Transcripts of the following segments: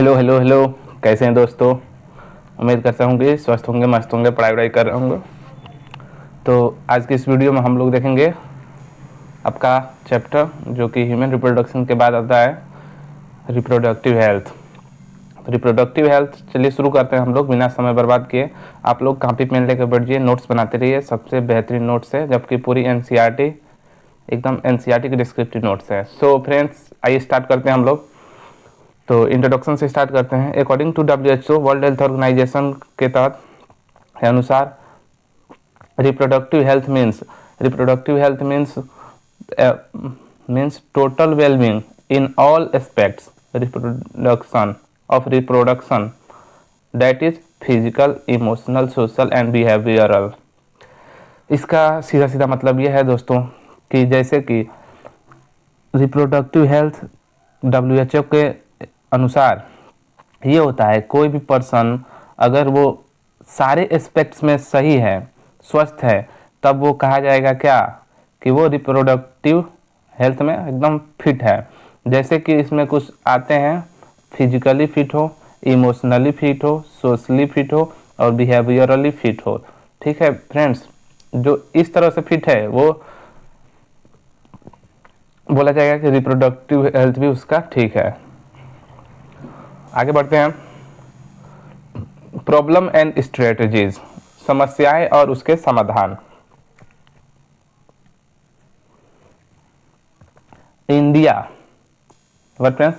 Hello hello hello. कैसे हैं दोस्तों? उम्मीद करता हूँ कि स्वस्थ होंगे, मस्त होंगे, पढ़ाई वढ़ाई कर रहे होंगे। तो आज की इस वीडियो में हम लोग देखेंगे आपका चैप्टर जो कि ह्यूमन रिप्रोडक्शन के बाद आता है, रिप्रोडक्टिव हेल्थ। रिप्रोडक्टिव हेल्थ, चलिए शुरू करते हैं हम लोग बिना समय बर्बाद किए। आप लोग कॉपी पेन लेकर बैठ जाइए, नोट्स बनाते रहिए। सबसे बेहतरीन नोट्स है, जबकि पूरी एनसीईआरटी एकदम एनसीईआरटी की डिस्क्रिप्टिव नोट्स है। सो फ्रेंड्स, आइए स्टार्ट करते हैं हम लोग। तो इंट्रोडक्शन से स्टार्ट करते हैं। According to WHO, world health organisation के तहत अनुसार reproductive health means total wellbeing in all aspects reproduction that is physical, emotional, social and behavioural. इसका सीधा सीधा मतलब यह है दोस्तों कि जैसे कि रिप्रोडक्टिव हेल्थ WHO के अनुसार ये होता है, कोई भी पर्सन अगर वो सारे एस्पेक्ट्स में सही है, स्वस्थ है, तब वो कहा जाएगा क्या कि वो रिप्रोडक्टिव हेल्थ में एकदम फिट है। जैसे कि इसमें कुछ आते हैं, फिजिकली फिट हो, इमोशनली फिट हो, सोशली फिट हो और बिहेवियरली फिट हो। ठीक है फ्रेंड्स, जो इस तरह से फिट है वो बोला जाएगा कि रिप्रोडक्टिव हेल्थ भी उसका ठीक है। आगे बढ़ते हैं। प्रॉब्लम एंड स्ट्रेटजीज, समस्याएं और उसके समाधान। India, what friends?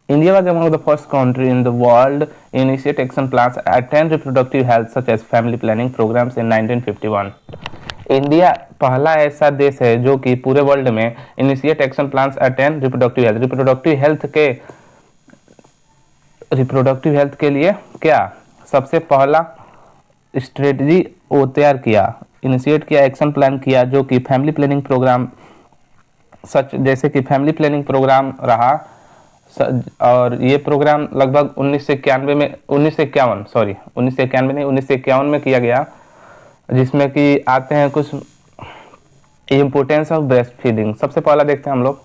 India was among the first country in the world initiate action plans attend reproductive health such as family planning programs in 1951. India पहला ऐसा देश है जो कि पूरे वर्ल्ड में initiate action plans attend reproductive health के लिए क्या सबसे पहला स्ट्रेटजी वो तैयार किया, इनिशिएट किया, एक्शन प्लान किया, जो कि फैमिली प्लानिंग प्रोग्राम सच जैसे कि फैमिली प्लानिंग प्रोग्राम रहा। और ये प्रोग्राम लगभग 1991 में 1991 नहीं 1951 में किया गया, जिसमें कि आते हैं कुछ इम्पोर्टेंस ऑफ ब्रेस्ट फीडिंग। सबसे पहला देखते हैं हम लोग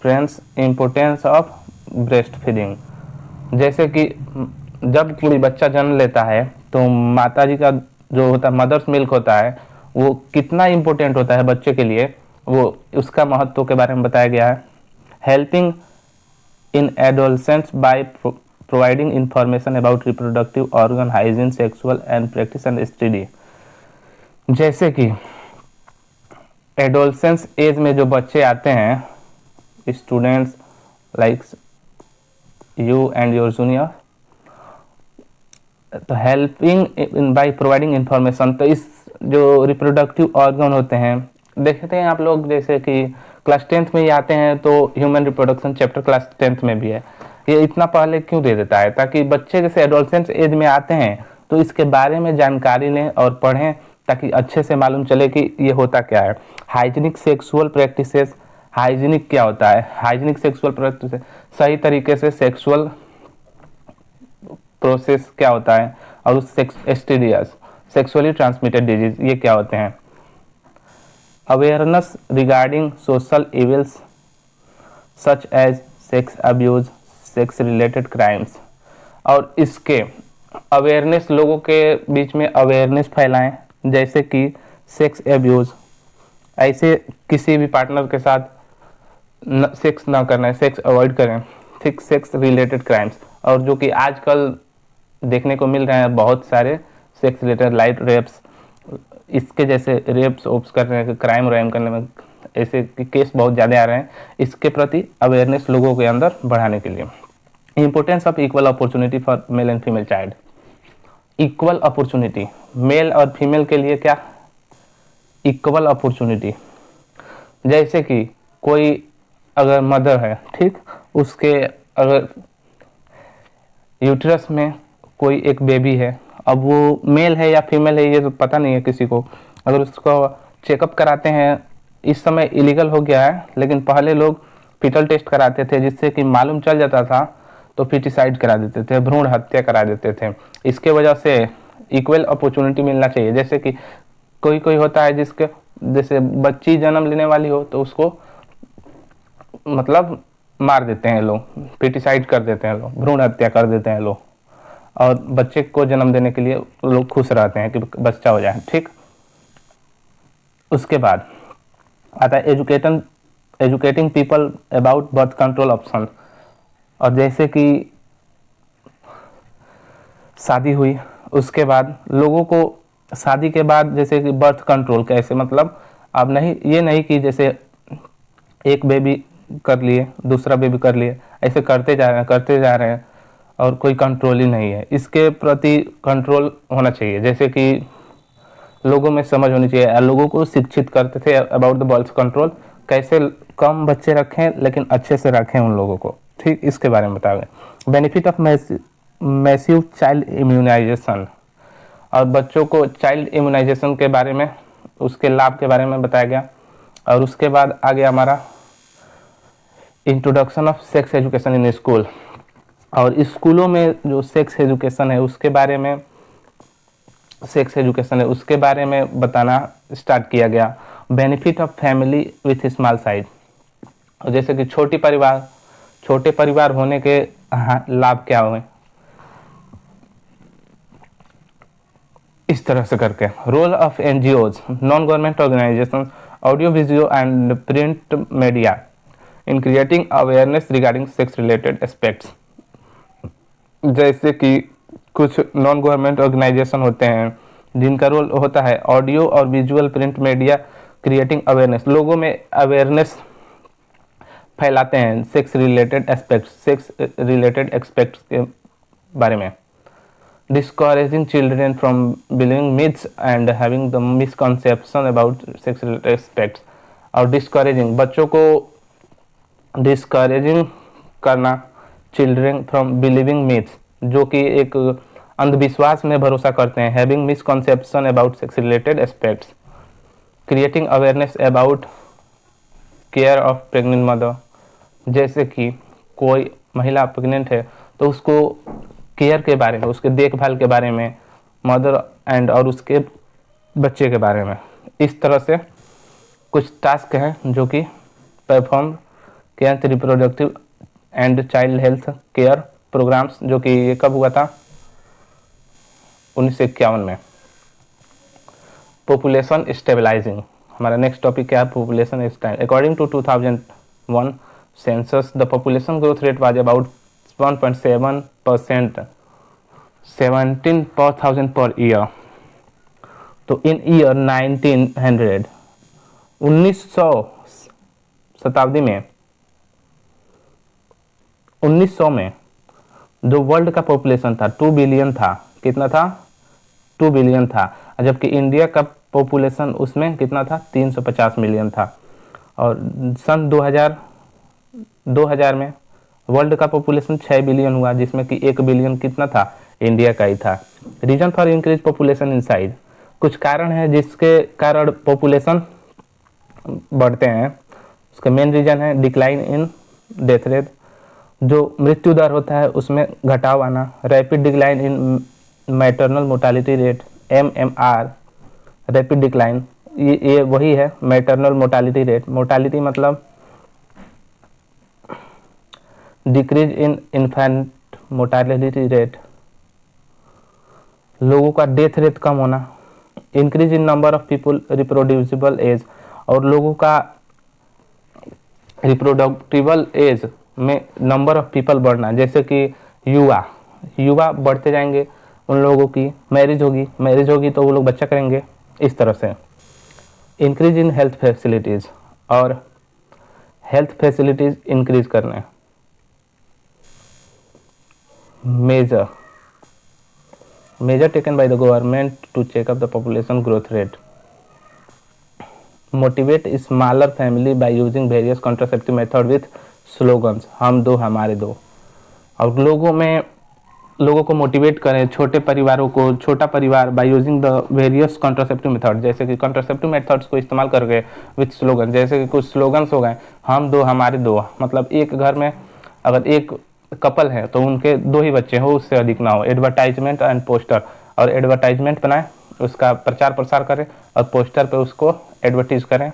friends, importance of breast feeding. जैसे कि जब कोई बच्चा जन्म लेता है तो माता जी का जो होता है मदर्स मिल्क होता है, वो कितना इम्पोर्टेंट होता है बच्चे के लिए, वो उसका महत्व के बारे में बताया गया है। Helping in adolescents by providing information about reproductive organ hygiene, sexual and practice and study. जैसे कि एडोलसेंस एज में जो बच्चे आते हैं, students like you and your junior, तो helping in by providing information. तो इस जो रिप्रोडक्टिव ऑर्गन होते हैं, देखते हैं आप लोग जैसे कि क्लास 10th में ही आते हैं, तो human reproduction chapter class 10th में भी है। ये इतना पहले क्यों दे देता है? ताकि बच्चे जैसे एडोलसेंस एज में आते हैं तो इसके बारे में जानकारी लें और पढ़ें, ताकि अच्छे से मालूम चले कि ये होता क्या है। हाइजीनिक सेक्सुअल प्रैक्टिसेस, हाइजीनिक क्या होता है? हाइजीनिक सेक्सुअल प्रैक्टिस, सही तरीके से सेक्सुअल प्रोसेस क्या होता है, और उस एसटीडीएस, सेक्सुअली ट्रांसमिटेड डिजीज, ये क्या होते हैं। Awareness regarding social evils such as sex abuse, sex related crimes, और इसके अवेयरनेस, लोगों के बीच में अवेयरनेस फैलाएं, जैसे कि सेक्स एब्यूज, ऐसे किसी भी पार्टनर के साथ सेक्स ना करना है, सेक्स अवॉइड करें। ठीक, सेक्स रिलेटेड क्राइम्स, और जो कि आजकल देखने को मिल रहे हैं बहुत सारे सेक्स रिलेटेड लाइट रेप्स, इसके जैसे रेप्स ओप्स करने के, क्राइम रैम करने में ऐसे केस बहुत ज़्यादा आ रहे हैं। इसके प्रति अवेयरनेस लोगों के अंदर बढ़ाने के लिए। Importance of equal opportunity for male and female child. Equal opportunity male और फीमेल के लिए क्या? Equal opportunity. जैसे कि कोई अगर मदर है, ठीक, उसके अगर यूट्रस में कोई एक बेबी है, अब वो मेल है या फीमेल है ये तो पता नहीं है किसी को, अगर उसको चेकअप कराते हैं, इस समय इलीगल हो गया है, लेकिन पहले लोग फीटल टेस्ट कराते थे, जिससे कि मालूम चल जाता था तो फिटिसाइड करा देते थे, भ्रूण हत्या करा देते थे। इसके वजह से इक्वल अपॉर्चुनिटी मिलना चाहिए। जैसे कि कोई कोई होता है जिसके जैसे बच्ची जन्म लेने वाली हो, तो उसको मतलब मार देते हैं लोग, पिटिसाइड कर देते हैं लोग, भ्रूण हत्या कर देते हैं लोग, और बच्चे को जन्म देने के लिए लोग खुश रहते हैं कि बच्चा हो जाए। ठीक, उसके बाद आता है educating people about birth control option. और जैसे कि शादी हुई, उसके बाद लोगों को शादी के बाद जैसे कि बर्थ कंट्रोल कैसे, मतलब अब नहीं, ये नहीं कि जैसे एक बेबी कर लिए, दूसरा बेबी कर लिए, ऐसे करते जा रहे हैं और कोई कंट्रोल ही नहीं है। इसके प्रति कंट्रोल होना चाहिए, जैसे कि लोगों में समझ होनी चाहिए, लोगों को शिक्षित करते थे अबाउट द बर्थ कंट्रोल, कैसे कम बच्चे रखें लेकिन अच्छे से रखें उन लोगों को। ठीक, इसके बारे में बताया गया। Benefit of massive child immunisation, और बच्चों को चाइल्ड इम्यूनाइजेशन के बारे में, उसके लाभ के बारे में बताया गया। और उसके बाद आ गया हमारा introduction of sex education in school, और स्कूलों में जो सेक्स एजुकेशन है उसके बारे में बताना स्टार्ट किया गया। Benefit of family with small size, जैसे कि छोटे परिवार होने के लाभ क्या हुए, इस तरह से करके। Role of NGOs, non government organisation, audio visual and print media in creating awareness regarding sex related aspects. जैसे कि कुछ नॉन गवर्नमेंट ऑर्गेनाइजेशन होते हैं जिनका रोल होता है ऑडियो और visual print media creating awareness, लोगों में अवेयरनेस फैलाते हैं सेक्स रिलेटेड एस्पेक्ट्स के बारे में। Discouraging children from believing myths and having the misconception about sex related aspects, और डिस्करेजिंग, बच्चों को डिस्करेजिंग करना चिल्ड्रेन फ्रॉम बिलीविंग मिथ्स, जो कि एक अंधविश्वास में भरोसा करते हैं। Having misconception about sex related aspects, creating awareness about care of pregnant mother, जैसे कि कोई महिला प्रेग्नेंट है तो उसको केयर के बारे में, उसके देखभाल के बारे में, मदर एंड और उसके बच्चे के बारे में। इस तरह से कुछ टास्क हैं जो कि परफॉर्म किया reproductive and child health care programmes, जो कि ये कब हुआ था, 1951 में। पॉपुलेशन स्टेबलाइजिंग, हमारा नेक्स्ट टॉपिक क्या है, population stabilising. According to 2001 census the population growth rate was about 1.7%, 17 per thousand per year। तो इन ईयर 1900 शताब्दी में 1900 में जो वर्ल्ड का पॉपुलेशन था 2 बिलियन था। कितना था? 2 बिलियन था, जबकि इंडिया का पॉपुलेशन उसमें कितना था? 350 मिलियन था। और सन 2000 में वर्ल्ड का पॉपुलेशन 6 बिलियन हुआ, जिसमें कि 1 बिलियन कितना था? इंडिया का ही था। Reason for increase population in size, कुछ कारण है जिसके कारण पॉपुलेशन बढ़ते हैं। उसका मेन रीजन है डिक्लाइन इन डेथ रेट, जो मृत्यु दर होता है उसमें घटाव आना। Rapid decline in maternal mortality rate, MMR, rapid decline, ये वही है मैटरनल मोर्टालिटी रेट। मोर्टालिटी मतलब decrease in infant mortality rate, लोगों का डेथ रेट कम होना। Increase in number of people reproducible age, और लोगों का रिप्रोडक्टिबल एज में नंबर ऑफ पीपल बढ़ना, जैसे कि युवा बढ़ते जाएंगे, उन लोगों की मैरिज होगी तो वो लोग बच्चा करेंगे, इस तरह से। इंक्रीज इन हेल्थ फैसिलिटीज़, और हेल्थ फैसिलिटीज़ इंक्रीज करना। measure taken by the government to check up the population growth rate, motivate smaller family by using various contraceptive method with slogans, हम दो हमारे दो, और लोगों को मोटिवेट करें, छोटे परिवारों को, छोटा परिवार by using the various contraceptive method, जैसे कि कॉन्ट्रासेप्टिव मेथड्स को इस्तेमाल करके विथ स्लोगन, जैसे कि कुछ स्लोगन्स हो गए, हम दो हमारे दो, मतलब एक घर में अगर एक कपल है तो उनके 2 ही बच्चे हो, उससे अधिक ना हो। एडवर्टाइजमेंट एंड पोस्टर, और एडवर्टाइजमेंट बनाएं, उसका प्रचार प्रसार करें, और पोस्टर पे उसको एडवर्टीज करें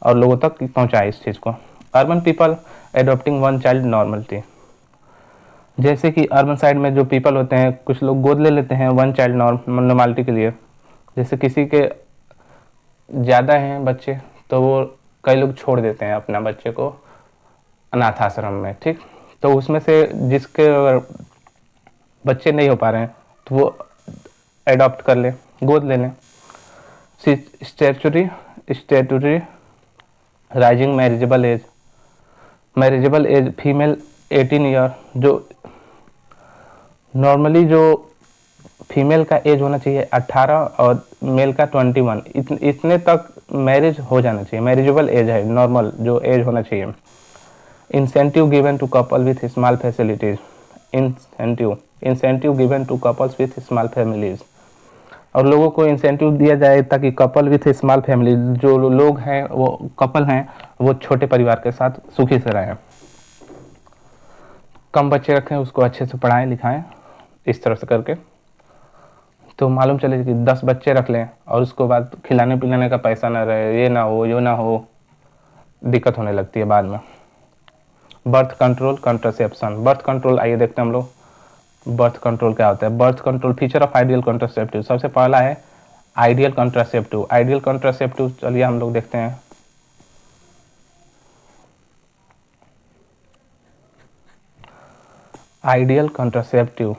और लोगों तक पहुंचाएं इस चीज़ को। Urban people adopting one child normality, जैसे कि अर्बन साइड में जो पीपल होते हैं कुछ लोग गोद ले लेते हैं वन चाइल्ड नॉर्मलिटी के लिए। जैसे किसी के ज़्यादा हैं बच्चे तो वो कई लोग छोड़ देते हैं अपना बच्चे को अनाथ आश्रम में, ठीक। तो उसमें से जिसके अगर बच्चे नहीं हो पा रहे हैं तो वो एडॉप्ट कर ले, गोद ले लें। Statutory rising marriageable age female 18 year, जो नॉर्मली जो फीमेल का एज होना चाहिए 18 और मेल का 21, इतने तक मैरिज हो जाना चाहिए, मैरिजेबल एज है नॉर्मल जो एज होना चाहिए। Incentive given to couple with small facilities, incentive given to couples with small families, और लोगों को इंसेंटिव दिया जाए ताकि कपल विथ स्मॉल फैमिली, जो लोग हैं वो कपल हैं वो छोटे परिवार के साथ सुखी से रहें। कम बच्चे रखें, उसको अच्छे से पढ़ाएं लिखाएं, इस तरह से करके तो मालूम चले कि 10 बच्चे रख लें और उसको बाद खिलाने पिलाने का पैसा ना रहे, ये ना हो, दिक्कत होने लगती है बाद में। Birth control contraception, birth control आइए देखते हैं हम लोग बर्थ कंट्रोल क्या होता है। Birth control feature of ideal contraceptive, सबसे पहला है आइडियल कंट्रासेप्टिव। आइडियल कंट्रासेप्टिव चलिए हम लोग देखते हैं। आइडियल कंट्रासेप्टिव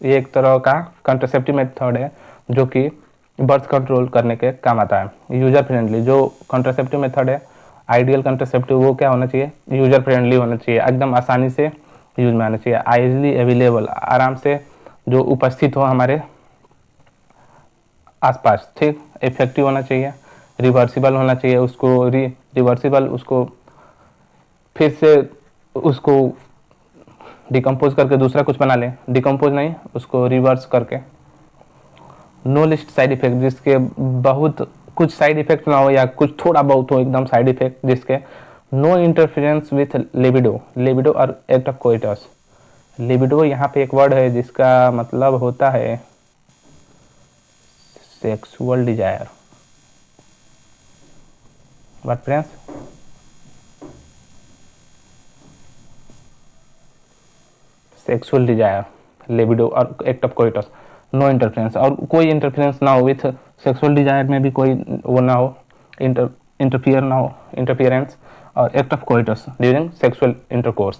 ये एक तरह का कंट्रासेप्टिव मेथड है जो कि बर्थ कंट्रोल करने के काम आता है। यूजर फ्रेंडली जो कंट्रासेप्टिव मेथड है आइडियल कंट्रासेप्टिव वो क्या होना चाहिए, यूजर फ्रेंडली होना चाहिए, एकदम आसानी से यूज में आना चाहिए, आइजली अवेलेबल, आराम से जो उपस्थित हो हमारे आसपास, ठीक। इफेक्टिव होना चाहिए, रिवर्सिबल होना चाहिए, उसको रिवर्सिबल उसको फिर से उसको डिकम्पोज करके दूसरा कुछ बना लें, डिकम्पोज नहीं उसको रिवर्स करके। नो लिस्ट साइड इफेक्ट, जिसके बहुत कुछ साइड इफेक्ट ना हो या कुछ थोड़ा बहुत हो एकदम साइड इफेक्ट जिसके। नो इंटरफेरेंस विथ लिबिडो और एक्ट ऑफ कोइटस। लिबिडो यहाँ पे एक वर्ड है जिसका मतलब होता है sexual desire. What friends, sexual desire, libido और act of coitus. No interference, और कोई इंटरफेरेंस ना हो विथ सेक्सुअल डिजायर में भी कोई वो ना हो, इंटरफियर ना हो, इंटरफियरेंस, और act of coitus during sexual intercourse.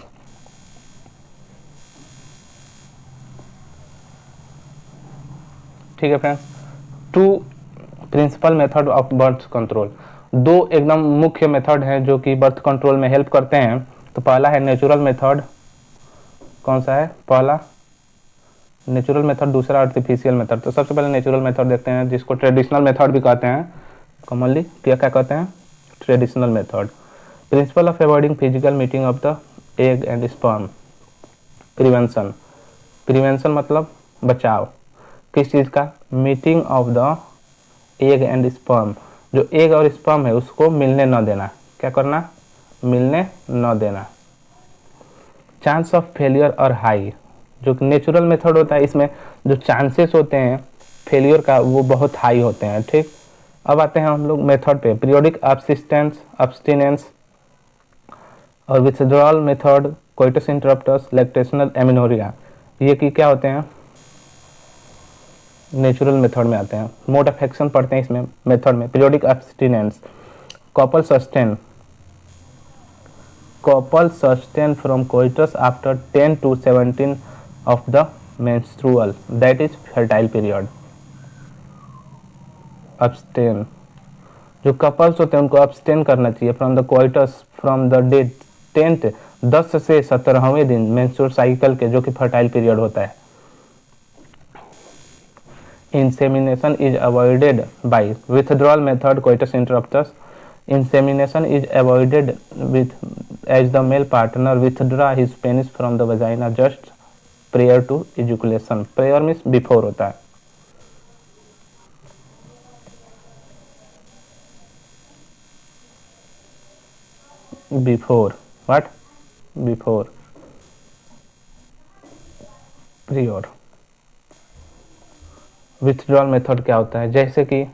ठीक है friends. Two principal method of birth control, दो एकदम मुख्य मेथड हैं जो कि बर्थ कंट्रोल में हेल्प करते हैं। तो पहला है नेचुरल मेथड, कौन सा है पहला, नेचुरल मेथड, दूसरा आर्टिफिशियल मेथड। तो सबसे पहले नेचुरल मेथड देखते हैं जिसको ट्रेडिशनल मेथड भी कहते हैं, कॉमनली क्या क्या कहते हैं, traditional method. Principle of avoiding physical meeting of the egg and sperm. Prevention मतलब बचाव, किस चीज़ का, meeting of the egg and sperm, जो एग और स्पर्म है उसको मिलने न देना, क्या करना, मिलने न देना। चांस ऑफ फेलियर और हाई, जो नेचुरल मेथड होता है इसमें जो चांसेस होते हैं फेलियर का वो बहुत हाई होते हैं, ठीक। अब आते हैं हम लोग मेथड पे, पीरियोडिक अब्स्टिनेंस और withdrawal method, coitus interruptus, lactational amenorrhoea, ये कि क्या होते हैं, नेचुरल मेथड में आते हैं। मोड ऑफ एक्शन पढ़ते हैं इसमें मेथड में, periodic abstinence, couple sustain from coitus after 10 to 17 of the menstrual, that is fertile period। abstain, जो कपल्स होते हैं उनको abstain करना चाहिए from the coitus from the day 10th 10 से 17वें दिन मेंस्ट्रुअल साइकिल के, जो कि फर्टाइल पीरियड होता है। Insemination is avoided by withdrawal method, coitus interruptus. Insemination is avoided with as the male partner withdraw his penis from the vagina just prior to ejaculation। Prior means before होता है। Before, what? Before, prior। withdrawal method क्या होता है, जैसे कि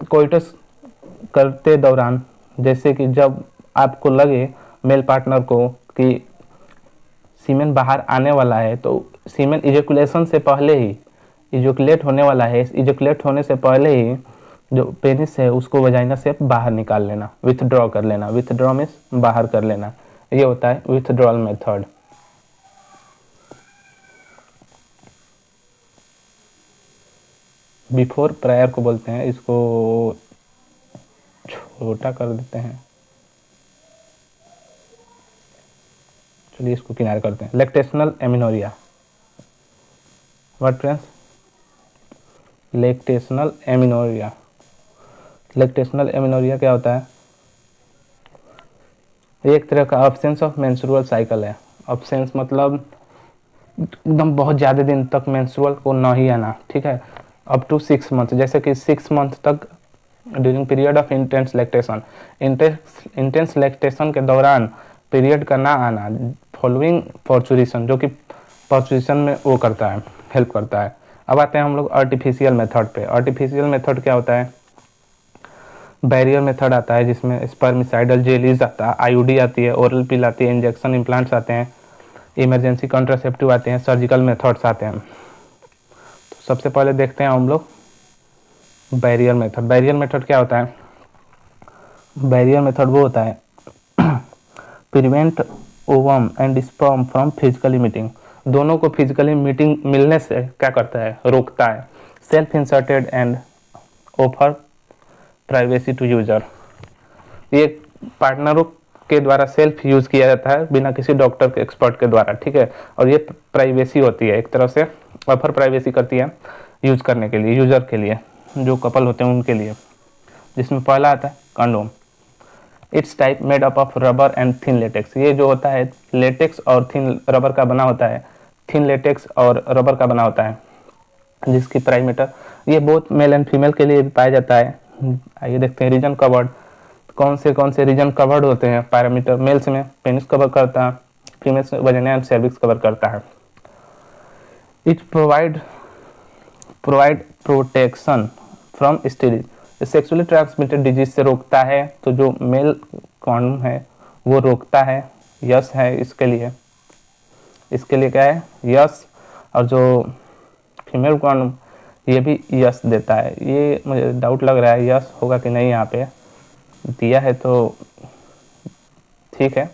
coitus करते दौरान, जैसे कि जब आपको लगे मेल पार्टनर को कि सीमेन बाहर आने वाला है, तो सीमेन इजेकुलेशन से पहले ही, इजेकुलेट होने वाला है, इजेकुलेट होने से पहले ही जो पेनिस है उसको वजाइना से बाहर निकाल लेना, विथड्रॉ कर लेना। विथड्रॉ मीन्स बाहर कर लेना, ये होता है विथड्रॉल मेथड। बिफोर प्रायर को बोलते हैं, इसको छोटा कर देते हैं, चलिए इसको किनारे करते हैं। Lactational amenorrhoea, what friends? Lactational amenorrhoea. Lactational amenorrhoea क्या होता है? ये एक तरह का अब्सेंस ऑफ मेंस्ट्रुअल साइकिल है। अब्सेंस मतलब एकदम बहुत ज़्यादा दिन तक मेंस्ट्रुअल को ना ही आना, ठीक है, अप टू 6 मंथ, जैसे कि 6 मंथ तक during period of intense lactation, intense lactation के दौरान पीरियड का ना आना, फॉलोइंग पर्चुरेशन, जो कि पर्चुरेशन में वो करता है, हेल्प करता है। अब आते हैं हम लोग आर्टिफिशियल मेथड पे। आर्टिफिशियल मेथड क्या होता है? बैरियर मेथड आता है जिसमें स्पर्मिसाइडल जेलीज आता है, आईयूडी आती है, ओरल पिल आती है, इंजेक्शन इम्प्लांट्स आते हैं, इमरजेंसी कॉन्ट्रासेप्टिव आते हैं, सर्जिकल मेथड्स आते हैं। तो सबसे पहले देखते हैं हम लोग बैरियर मेथड। बैरियर मेथड क्या होता है? बैरियर मेथड वो होता है prevent ovum and sperm from physically meeting, दोनों को फिजिकली मीटिंग मिलने से क्या करता है? रोकता है। Self inserted and offer privacy to user, ये पार्टनरों के द्वारा सेल्फ यूज किया जाता है बिना किसी डॉक्टर के एक्सपर्ट के द्वारा, ठीक है, और ये प्राइवेसी होती है, एक तरह से ऑफर प्राइवेसी करती है यूज करने के लिए, यूजर के लिए, जो कपल होते हैं उनके लिए। जिसमें पहला आता है condom. It's type made up of rubber and thin latex, ये जो होता है लेटेक्स और थिन रबर का बना होता है, थिन लेटेक्स और रबर का बना होता है, जिसकी पैरामीटर, ये बोथ मेल एंड फीमेल के लिए भी पाया जाता है। आइए देखते हैं रीजन कवर्ड, कौन से रीजन कवर्ड होते हैं पैरामीटर। मेल्स में पेनिस कवर करता है, फीमेल्स में वजाइना एंड सर्विक्स कवर करता है। It provide protection from STD, sexually transmitted disease से रोकता है, तो जो मेल कॉन्डोम है वो रोकता है, यस है इसके लिए, इसके लिए क्या है? यस। और जो फीमेल कॉन्डोम ये भी यस देता है। ये मुझे डाउट लग रहा है यस होगा कि नहीं, यहाँ पे दिया है तो ठीक है,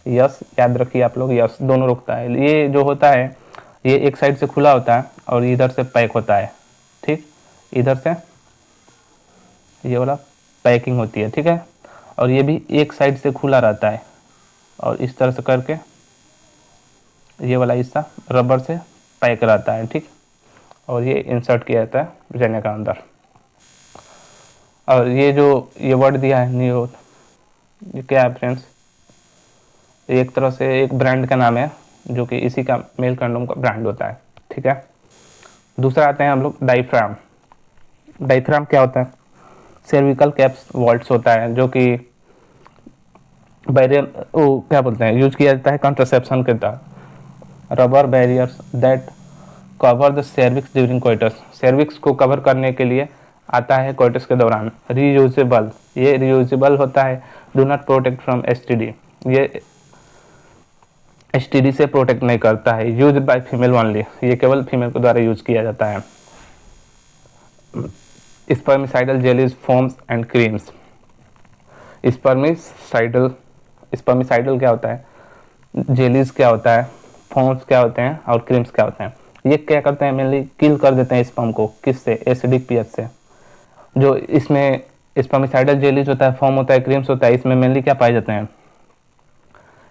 यस याद रखिए आप लोग, यस दोनों रोकता है। ये जो होता है ये एक साइड से खुला होता है और इधर से पैक होता है, ठीक, इधर से ये वाला पैकिंग होती है, ठीक है, और ये भी एक साइड से खुला रहता है और इस तरह से करके ये वाला हिस्सा रबर से पैक रहता है, ठीक, और ये इंसर्ट किया जाता है वजाइना का अंदर। और ये जो ये वर्ड दिया है निरोध, ये क्या है फ्रेंड्स? एक तरह से एक ब्रांड का नाम है, जो कि इसी का मेल कंडोम का ब्रांड होता है, ठीक है। दूसरा आते हैं हम लोग डायफ्राम। डायफ्राम क्या होता है? सर्विकल कैप्स वॉल्ट्स होता है, जो कि बैरियर वो क्या बोलते हैं, यूज किया जाता है कॉन्ट्रासेप्शन के तहत। Rubber barriers that cover the cervix during coitus, cervix को कवर करने के लिए आता है कोइटस के दौरान। रीयूजेबल, ये रीयूजेबल होता है। Do not protect from STD, ये एसटीडी से प्रोटेक्ट नहीं करता है। यूज बाय फीमेल ओनली, ये केवल फीमेल के द्वारा यूज किया जाता है। Spermicidal jellies foams and creams, spermicidal क्या होता है, जेलीज क्या होता है, फोम्स क्या होते हैं और क्रीम्स क्या होते हैं। ये क्या करते हैं? मेनली किल कर देते हैं स्पर्म को, किससे? एसिडिक पीएच से। जो इसमें स्पर्मिसाइडल जेलीज होता है, फोम होता है, क्रीम्स होता है, इसमें मेनली क्या पाए जाते हैं?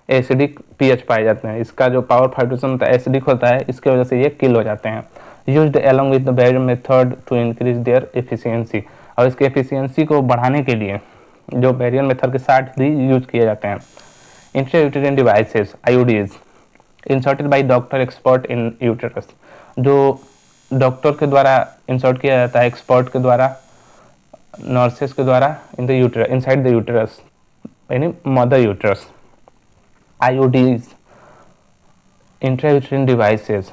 एसिडिक पीएच पाए जाते हैं। इसका जो पावर फाइब्रेशन होता है एसिडिक होता है, इसकी वजह से ये किल हो जाते हैं। Used along with the barrier method to increase their efficiency, और इसके एफिशिएंसी को बढ़ाने के लिए जो बैरियर मेथड के साथ भी यूज किए जाते हैं। Intrauterine devices IUDs inserted by doctor expert in uterus, जो डॉक्टर के द्वारा इंसर्ट किया जाता है, एक्सपर्ट के द्वारा, नर्सेस के द्वारा, in the uterus, inside the uterus यानी mother uterus. IUDs intrauterine devices,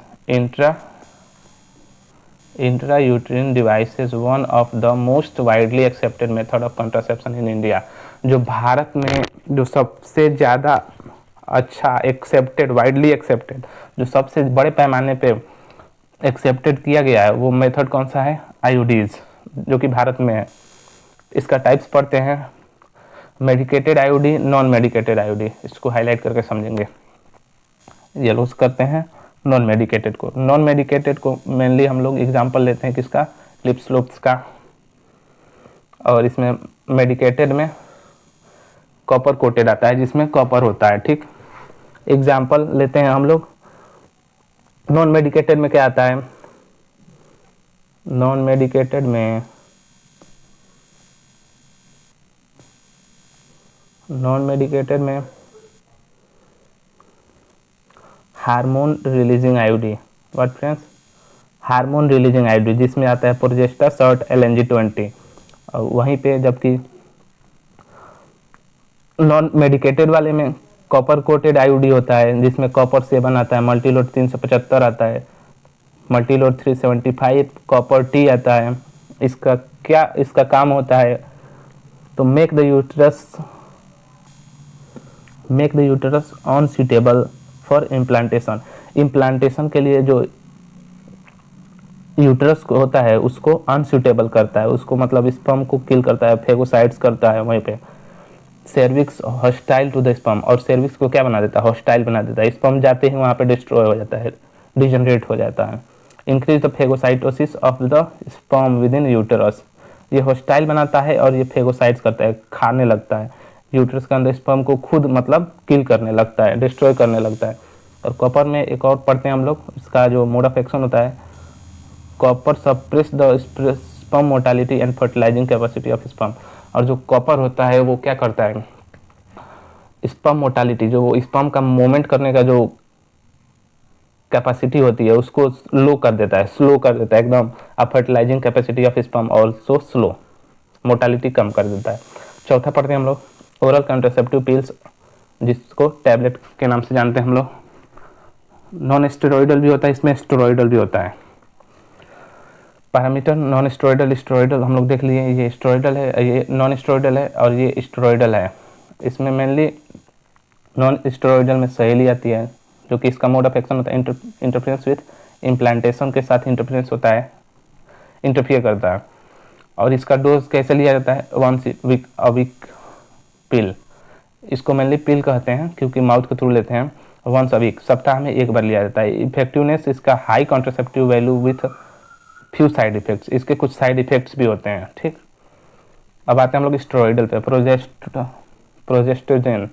intrauterine device is one of the most widely accepted method of contraception in India, जो भारत में जो सबसे ज़्यादा अच्छा एक्सेप्टेड, वाइडली एक्सेप्टेड, जो सबसे बड़े पैमाने पे एक्सेप्टेड किया गया है वो मेथड कौन सा है? आईयूडीज, जो कि भारत में है। इसका टाइप्स पढ़ते हैं, medicated IUD, non medicated IUD. इसको हाईलाइट करके समझेंगे। येलोस करते हैं नॉन मेडिकेटेड को। नॉन मेडिकेटेड को मेनली हम लोग एग्जांपल लेते हैं किसका? लिप्स लूप्स का। और इसमें मेडिकेटेड में कॉपर कोटेड आता है, जिसमें कॉपर होता है। ठीक, एग्जांपल लेते हैं हम लोग। नॉन मेडिकेटेड में क्या आता है? नॉन मेडिकेटेड में hormone releasing IUD. What friends? Hormone releasing IUD, जिसमें आता है प्रोजेस्टा, सर्ट, LNG-20। और वहीं पे जबकि नॉन मेडिकेटेड वाले में कॉपर कोटेड आईयूडी होता है, जिसमें कॉपर 7 आता है, मल्टीलोड 375 आता है, मल्टीलोड 375, कॉपर T आता है। इसका काम होता है तो make the uterus unsuitable for implantation. Implantation के लिए जो यूटरस को होता है उसको अनसूटेबल करता है, उसको मतलब स्पर्म को किल करता है, फेगोसाइट्स करता है वहीं पे। Cervix hostile to the sperm, और सर्विक्स को क्या बना देता है? हॉस्टाइल बना देता है। स्पर्म जाते ही वहाँ पे डिस्ट्रॉय हो जाता है, डिजनरेट हो जाता है। Increase the phagocytosis of the sperm with in uterus. ये हॉस्टाइल बनाता है और ये फेगोसाइट्स करता है, खाने लगता है यूटरस के अंदर स्पर्म को, खुद मतलब किल करने लगता है, डिस्ट्रॉय करने लगता है। और कॉपर में एक और पढ़ते हैं हम लोग, इसका जो मोड ऑफ एक्शन होता है, copper suppress the sperm mortality and fertilising capacity of sperm. और जो कॉपर होता है वो क्या करता है? स्पर्म मोर्टालिटी, जो स्पर्म का मूवमेंट करने का जो कैपेसिटी होती है उसको लो कर देता है, स्लो कर देता है एकदम। Fertilizing capacity of sperm also slow, mortality कम कर देता है। चौथा पढ़ते हैं हम लोग, ओरल कंट्रासेप्टिव पिल्स, जिसको टैबलेट के नाम से जानते हैं हम लोग। नॉन स्टेरॉइडल भी होता है, इसमें स्टेरॉइडल भी होता है। पैरामीटर नॉन स्टेरॉइडल, स्टेरॉइडल हम लोग देख लिए, ये स्टेरॉइडल है, ये नॉन स्टेरॉइडल है, और ये स्टेरॉइडल है। इसमें मेनली नॉन स्टेरॉइडल में सहेली आती है, जो कि इसका मोड ऑफ एक्शन होता है इंटरफेरेंस विथ इम्प्लांटेशन के साथ इंटरफेरेंस होता है, इंटरफियर करता है। और इसका डोज कैसे लिया जाता है? 1 वीक पिल। इसको मेनली पिल कहते हैं क्योंकि माउथ के थ्रू लेते हैं। 1 वीक, सप्ताह में 1 बार लिया जाता है। इफेक्टिवनेस इसका high contraceptive value with few side effects, इसके कुछ साइड इफेक्ट्स भी होते हैं। ठीक, अब आते हैं हम लोग स्टेरॉइडल पे। Progestogen,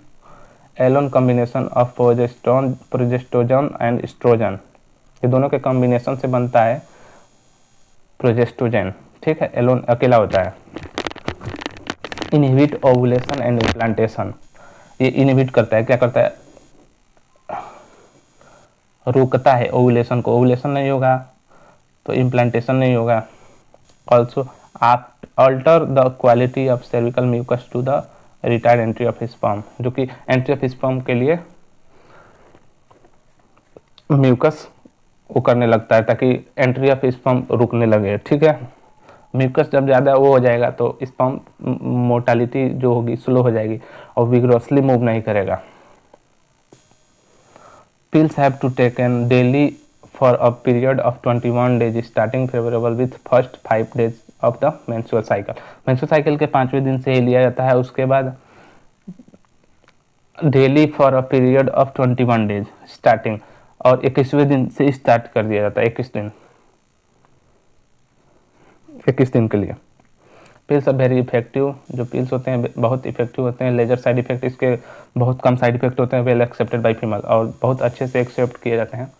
alone combination of progestogen and estrogen, ये दोनों के कॉम्बिनेशन से बनता है प्रोजेस्टोजेन। ठीक है, एलोन अकेला होता है। इनहिबिट ओवुलेशन एंड इम्प्लांटेशन, ये इनहिबिट करता है, क्या करता है? रोकता है ओवुलेशन को, ओवुलेशन नहीं होगा तो इम्प्लांटेशन नहीं होगा। ऑल्सो आप alter the quality of cervical mucus to the retired entry of sperm, जो कि एंट्री ऑफ स्पर्म के लिए म्यूकस वो करने लगता है ताकि एंट्री ऑफ स्पर्म रुकने लगे। ठीक है, म्यूकस जब ज़्यादा वो हो जाएगा तो स्पर्म मोर्टालिटी जो होगी स्लो हो जाएगी और विग्रोसली मूव नहीं करेगा। Pills have to taken daily for a period of 21 days starting favorable with first 5 days of the menstrual cycle। menstrual cycle के 5वें दिन से ही लिया जाता है, उसके बाद daily for a period of 21 days starting, और 21वें दिन से स्टार्ट कर दिया जाता है। 21 दिन के लिए। पिल्स आर वेरी इफेक्टिव, जो पिल्स होते हैं बहुत इफेक्टिव होते हैं। लेजर साइड इफेक्ट इसके बहुत कम साइड इफेक्ट होते हैं, वेल एक्सेप्टेड बाय फीमेल, और बहुत अच्छे से एक्सेप्ट किए जाते हैं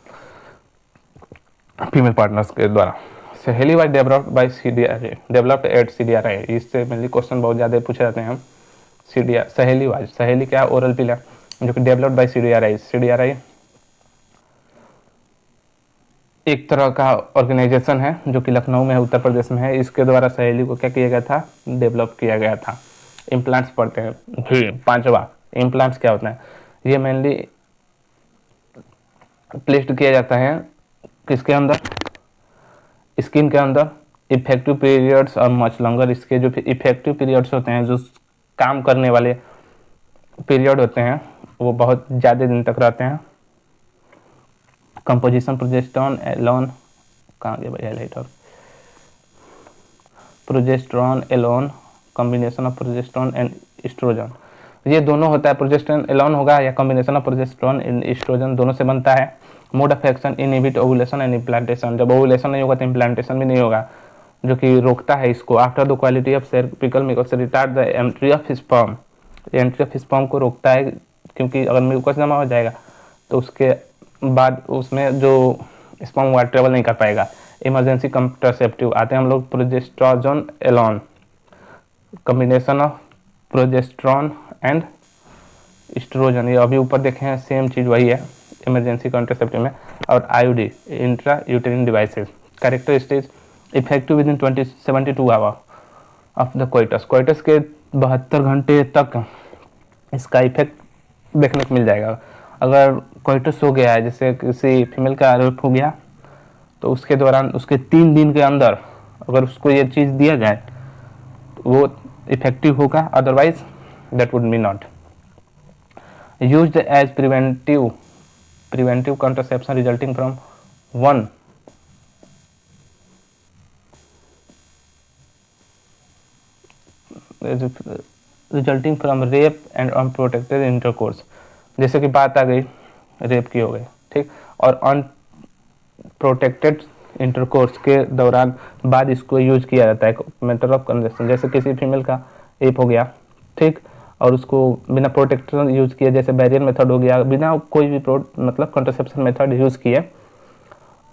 फीमेल पार्टनर्स के द्वारा। सहेली was developed by CDRA, developed eight CDRA। इससे मेनली क्वेश्चन बहुत ज़्यादा पूछे जाते हैं। सहेली वाज, सहेली क्या? ओरल पिल है, जो कि डेवलप्ड बाय CDRA। CDRA एक तरह का ऑर्गेनाइजेशन है जो कि लखनऊ में है, उत्तर प्रदेश में है। इसके द्वारा सहेली को क्या किया गया था? डेवलप किया गया था। इम्प्लांट्स पढ़ते हैं फिर 5वां, इम्प्लांट्स क्या होता है? ये मेनली प्लेस्ड किया जाता है किसके अंदर? स्किन के अंदर। इफेक्टिव पीरियड्स और मच लॉन्गर, इसके जो इफेक्टिव पीरियड्स होते हैं, जो काम करने वाले पीरियड होते हैं वो बहुत ज़्यादा दिन तक रहते हैं। कंपोजिशन प्रोजेस्टेरॉन एलोन, कहाँ गया भाई हाईलाइट, और progesterone alone, combination of progesterone and estrogen, ये दोनों होता है। प्रोजेस्टेरॉन एलोन होगा या combination of progesterone and estrogen, दोनों से बनता है। Mode of action inhibit ovulation and implantation, जब ओवुलेशन नहीं होगा तो इम्प्लांटेशन भी नहीं होगा, जो कि रोकता है इसको। After the quality of cervical mucus retard the entry of sperm, entry of sperm को रोकता है, क्योंकि अगर म्यूकस जमा हो जाएगा तो उसके बाद उसमें जो स्पर्म हुआ ट्रेवल नहीं कर पाएगा। इमरजेंसी कंट्रासेप्टिव आते हैं हम लोग progesterone alone, combination of progesterone and estrogen, ये अभी ऊपर देखे हैं सेम चीज़ वही है इमरजेंसी कंट्रासेप्टिव में। और IUD intra यूटेरिन devices, characteristics effective with in 72 hour of the coitus, coitus के 72 घंटे तक इसका इफेक्ट देखने को मिल जाएगा। अगर कोइटस हो गया है, जैसे किसी फीमेल का रेप हो गया, तो उसके दौरान उसके 3 दिन के अंदर अगर उसको ये चीज़ दिया जाए तो वो इफेक्टिव होगा, otherwise that would be not used as preventive contraception resulting from one resulting from rape and unprotected intercourse, जैसे कि बात आ गई रेप की हो गई, ठीक, और अनप्रोटेक्टेड इंटरकोर्स के दौरान बाद इसको यूज किया जाता है मैटर ऑफ कंजेशन, जैसे किसी फीमेल का रेप हो गया, ठीक, और उसको बिना प्रोटेक्टर यूज किए, जैसे बैरियर मेथड हो गया, बिना कोई भी मतलब कंट्रासेप्शन मेथड यूज किए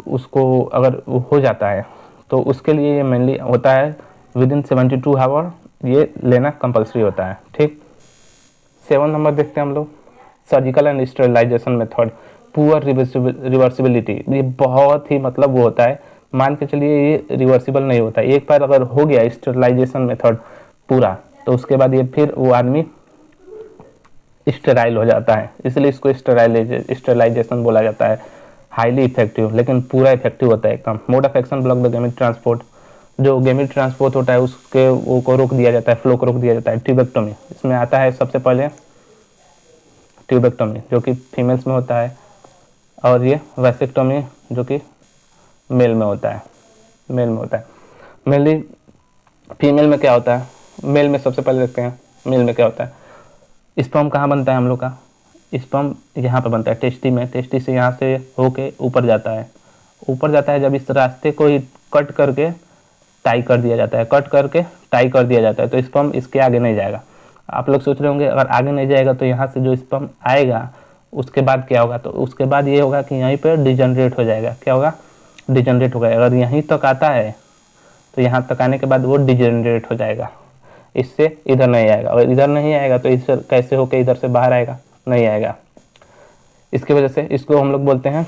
उसको अगर हो जाता है तो उसके लिए ये मेनली होता है विद इन 72 आवर ये लेना कंपलसरी होता है, ठीक। 7 नंबर देखते हैं हम लोग, surgical and sterilisation method, poor reversibility, ये बहुत ही मतलब वो होता है, मान के चलिए ये रिवर्सिबल नहीं होता है, एक बार अगर हो गया स्टेरिलाइजेशन मेथड पूरा तो उसके बाद ये फिर वो आदमी स्टेराइल हो जाता है, इसलिए इसको स्टेरिलाइजेशन बोला जाता है। हाईली इफेक्टिव, लेकिन पूरा इफेक्टिव होता है एकदम। Mode of action block the gamete transport, जो गैमेट ट्रांसपोर्ट होता है उसके वो को रोक दिया जाता है, फ्लो को रोक दिया जाता है। ट्यूबेक्टोमी, इसमें आता है सबसे पहले ट्यूबेक्टोमी जो कि फीमेल्स में होता है, और ये वैसेक्टोमी जो कि मेल में होता है, मेल में होता है। मेनली फीमेल में क्या होता है, मेल में सबसे पहले देखते हैं मेल में क्या होता है। स्पर्म कहाँ बनता है हम लोग का, स्पर्म यहाँ पे बनता है टेस्टी में, टेस्टी से यहाँ से होके ऊपर जाता है, ऊपर जाता है। जब इस रास्ते को कट करके टाई कर दिया जाता है, कट करके टाई कर दिया जाता है, तो स्पर्म इसके आगे नहीं जाएगा। आप लोग सोच रहे होंगे अगर आगे नहीं जाएगा तो यहाँ से जो स्पर्म आएगा उसके बाद क्या होगा, तो उसके बाद ये होगा कि यहीं पर डिजनरेट हो जाएगा। क्या होगा, डिजनरेट होगा। अगर यहीं तक आता है तो यहाँ तक आने के बाद वो डिजनरेट हो जाएगा, इससे इधर नहीं आएगा, और इधर नहीं आएगा तो इससे कैसे होकर इधर से बाहर आएगा, नहीं आएगा। इसकी वजह से इसको हम लोग बोलते हैं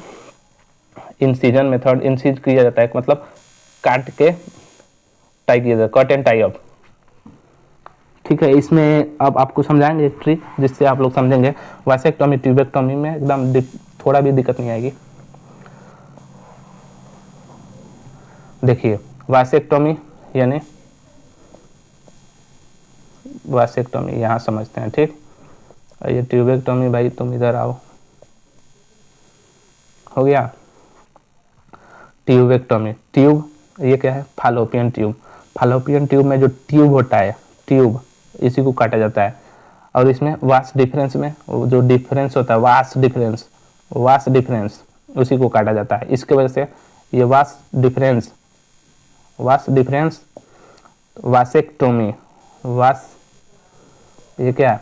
इंसिजन मेथड। इंसिज किया जाता है मतलब काट के टाई किया जाता है, कट एंड टाई अप, ठीक है। इसमें अब आपको समझाएंगे एक ट्रिक जिससे आप लोग समझेंगे। वैसेक्टोमी ट्यूबेक्टोमी में एकदम थोड़ा भी दिक्कत नहीं आएगी। देखिए वैसेक्टोमी यानी वैसेक्टोमी यहाँ समझते हैं, ठीक। ये ट्यूबेक्टोमी भाई तुम इधर आओ, हो गया ट्यूबेक्टोमी। ट्यूब ये क्या है, फालोपियन ट्यूब। फालोपियन ट्यूब में जो ट्यूब होता है, ट्यूब इसी को काटा जाता है। और इसमें वास्ट डिफरेंस में जो डिफरेंस होता है, वास्ट डिफरेंस उसी को काटा जाता है। इसके वजह से ये वास्ट डिफरेंस वासेक्टोमी, ये क्या है,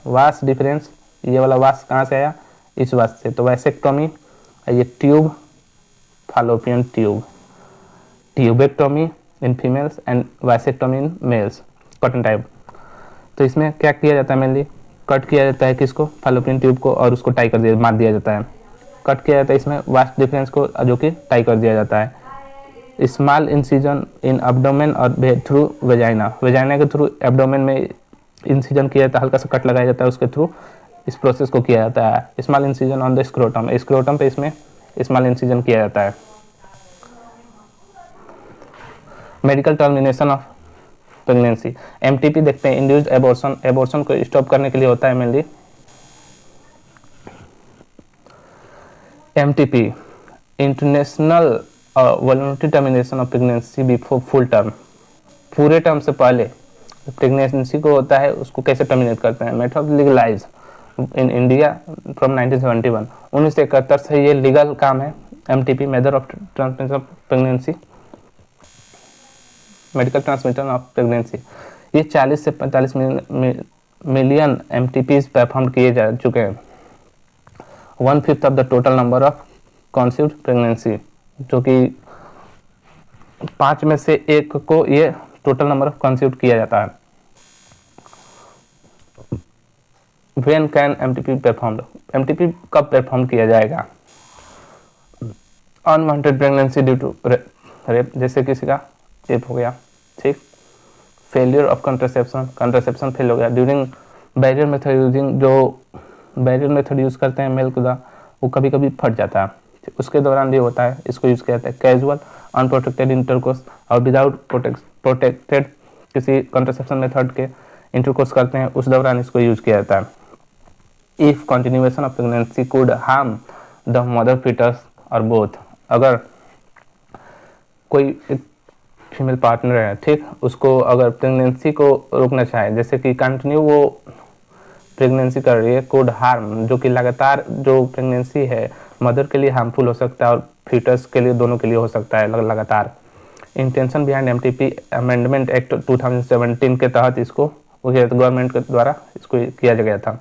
वास डिफरेंस, ये वाला वास कहाँ से आया, इस वास से, तो वैसेक्टोमी। ये tube fallopian tube, tubectomy in females and vasectomy in males, cotton type. तो इसमें क्या किया जाता है, मेनली कट किया जाता है किसको, फालोपियन ट्यूब को, और उसको टाई कर दिया, मार दिया जाता है। कट किया जाता है इसमें वास्ट डिफरेंस को, जो कि टाई कर दिया जाता है। स्मॉल इंसिजन इन एब्डोमेन और थ्रू वेजाइना, वेजाइना के थ्रू एब्डोमेन में इंसिजन किया जाता है, हल्का सा कट लगाया जाता है, उसके थ्रू इस प्रोसेस को किया जाता है। Small incision on the scrotum, scrotum पे इसमें स्मॉल इंसिजन किया जाता है। Medical termination of pregnancy. MTP देखते हैं, इंड्यूस्ड एबॉर्शन, एबॉर्शन को स्टॉप करने के लिए होता है mainly. MTP international voluntary termination of pregnancy before full term, पूरे टर्म से पहले प्रेगनेंसी को होता है उसको कैसे टर्मिनेट करते हैं। Method legalise in India from 1971, 1971 से ये लीगल काम है। MTP method of transmission of pregnancy, medical transmission of pregnancy, ये 40 से 45 मिलियन एमटीपीज परफॉर्म किए जा चुके हैं। 1/5 of the total number of conceived pregnancy, जो कि 5 में से 1 को ये टोटल नंबर ऑफ कंसीव्ड किया जाता है। When can MTP performed, MTP कब परफॉर्म किया जाएगा। Unwanted pregnancy due to rape, जैसे किसी का रेप हो गया, ठीक। Failure of contraception, contraception fail हो गया। ड्यूरिंग बैरियर मेथड यूजिंग, जो बैरियर मेथड यूज करते हैं मेल खुदा, वो कभी कभी फट जाता है, उसके दौरान भी होता है, इसको यूज किया जाता है। कैजुअल अनप्रोटेक्टेड इंटरकोर्स और विदाउट प्रोटेक्टेड किसी कंट्रासेप्शन मेथड के इंटरकोर्स करते हैं, उस दौरान इसको यूज किया जाता है। If continuation of pregnancy could harm the mother foetus और बोथ, अगर कोई फीमेल पार्टनर है, ठीक, उसको अगर प्रेगनेंसी को रोकना चाहे, जैसे कि कंटिन्यू वो प्रेगनेंसी कर रही है, कुड हार्म, जो कि लगातार जो प्रेगनेंसी है मदर के लिए हार्मफुल हो सकता है और फीटस के लिए, दोनों के लिए हो सकता है लगातार। Intention behind MTP amendment act 2017 के तहत इसको गवर्नमेंट के द्वारा इसको किया गया था।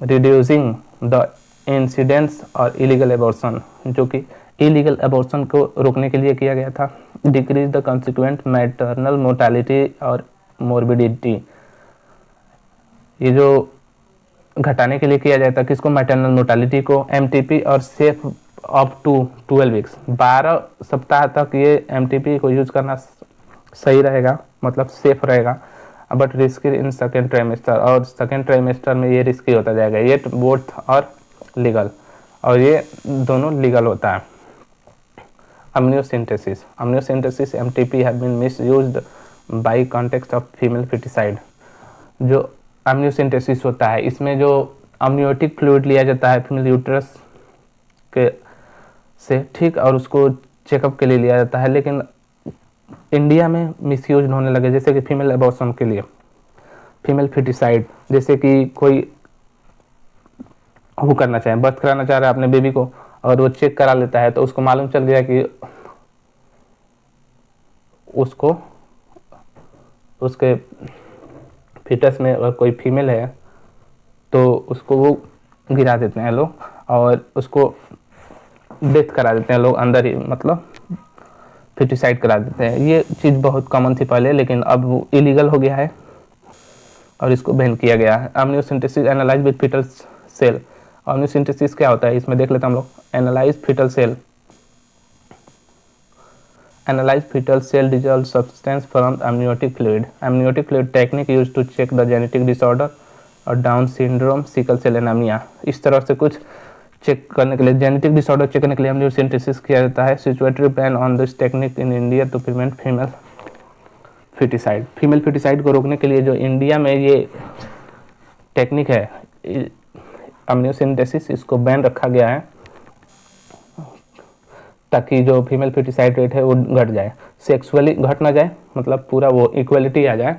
रिड्यूसिंग द इंसिडेंस और इलीगल एबॉर्शन, जो कि इलीगल एबॉर्शन को रोकने के लिए किया गया था। Decrease the consequent maternal mortality और मोर्बिडिटी, ये जो घटाने के लिए किया जाता है, किसको, मैटरनल मोर्टालिटी को। एमटीपी और सेफ अप टू 12 वीक्स, 12 सप्ताह तक ये एमटीपी को यूज करना सही रहेगा, मतलब सेफ रहेगा। But risky in second trimester, और सेकेंड ट्राइमेस्टर में ये रिस्की होता जाएगा। ये बोथ और लीगल, और ये दोनों लीगल होता है। Amniocentesis, amniocentesis MTP have been misused by context of female foeticide. जो अम्नियोसिंथेसिस होता है, इसमें जो अम्नियोटिक फ्लूइड लिया जाता है फीमेल यूट्रस के से, ठीक, और उसको चेकअप के लिए लिया जाता है, लेकिन इंडिया में मिसयूज होने लगे, जैसे कि फीमेल एबॉर्शन के लिए, फीमेल फीटिसाइड, जैसे कि कोई वो करना चाहे, बर्थ कराना चाह रहा है अपने बेबी को, और वो चेक करा लेता है, तो उसको मालूम चल गया कि उसको उसके फीटस में अगर कोई फीमेल है तो उसको वो गिरा देते हैं लोग, और उसको डेथ करा देते हैं लोग अंदर ही, मतलब फीटिसाइड करा देते हैं। ये चीज़ बहुत कॉमन थी पहले, लेकिन अब वो इलीगल हो गया है और इसको बैन किया गया है। Amniocentesis analyse with foetal cell, amniocentesis क्या होता है इसमें देख लेते हैं हम लोग। Analyse foetal cell, analyse foetal cell dissolve substance from amniotic fluid, amniotic fluid technique use to check the genetic disorder और down syndrome, sickle cell anaemia. इस तरह से कुछ चेक करने के लिए, जेनेटिक डिसऑर्डर चेक करने के लिए एम्नियोसिंथेसिस किया जाता है। Statutory ban on this technique in India to prevent female foeticide, female foeticide को रोकने के लिए जो इंडिया में ये टेक्निक है एम्नियोसिंथेसिस, इसको बैन रखा गया है, ताकि जो फीमेल फीटिसाइड रेट है वो घट जाए, सेक्सुअली घट ना जाए, मतलब पूरा वो इक्वलिटी आ जाए,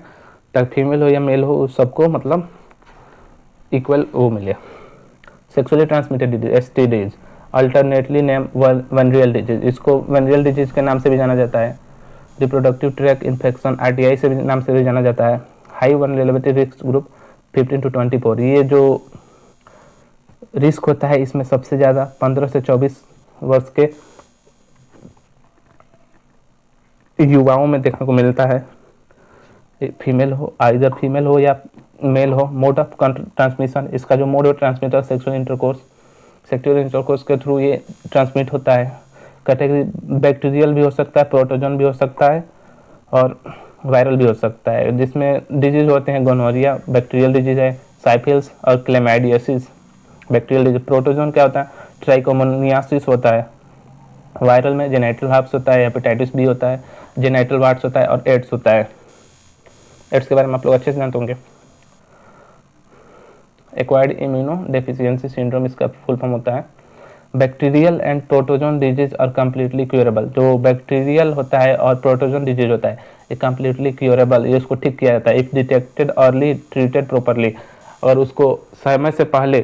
ताकि फीमेल हो या मेल हो सबको मतलब इक्वल वो मिले। Sexually transmitted disease, STDs, alternately name venereal disease, इसको वेनरियल डिजीज के नाम से भी जाना जाता है। रिप्रोडक्टिव ट्रैक इन्फेक्शन, आरटीआई से भी नाम से भी जाना जाता है। High vulnerability risk group 15 to 24, ये जो रिस्क होता है इसमें सबसे ज़्यादा 15 से 24 वर्ष के युवाओं में देखने को मिलता है। फीमेल हो, आइदर फीमेल हो या मेल हो। मोड ऑफ ट्रांसमिशन, इसका जो mode of transmitter sexual intercourse के थ्रू ये ट्रांसमिट होता है। कैटेगरी बैक्टीरियल भी हो सकता है, प्रोटोजन भी हो सकता है और वायरल भी हो सकता है। जिसमें डिजीज होते हैं गोनोरिया बैक्टीरियल डिजीज है, साइफिल्स और क्लेमाइडियासिस बैक्टीरियल डिजीज। प्रोटोजन क्या होता है, ट्राइकोमोनियासिस होता है, वायरल में जेनाइटल हर्प्स होता है, हेपेटाइटिस बी होता है, जेनाइटल वार्ट्स होता है और एड्स होता है। एड्स के बारे में आप लोग अच्छे से जानते होंगे। एक्वायर्ड इम्यूनो डेफिशिएंसी सिंड्रोम इसका फुल फॉर्म होता है। Bacterial and protozoan disease are completely curable. जो बैक्टीरियल होता है और प्रोटोजोन डिजीज होता है ये कम्प्लीटली क्यूरेबल, ये उसको ठीक किया जाता है if detected early treated properly. और उसको समय से पहले,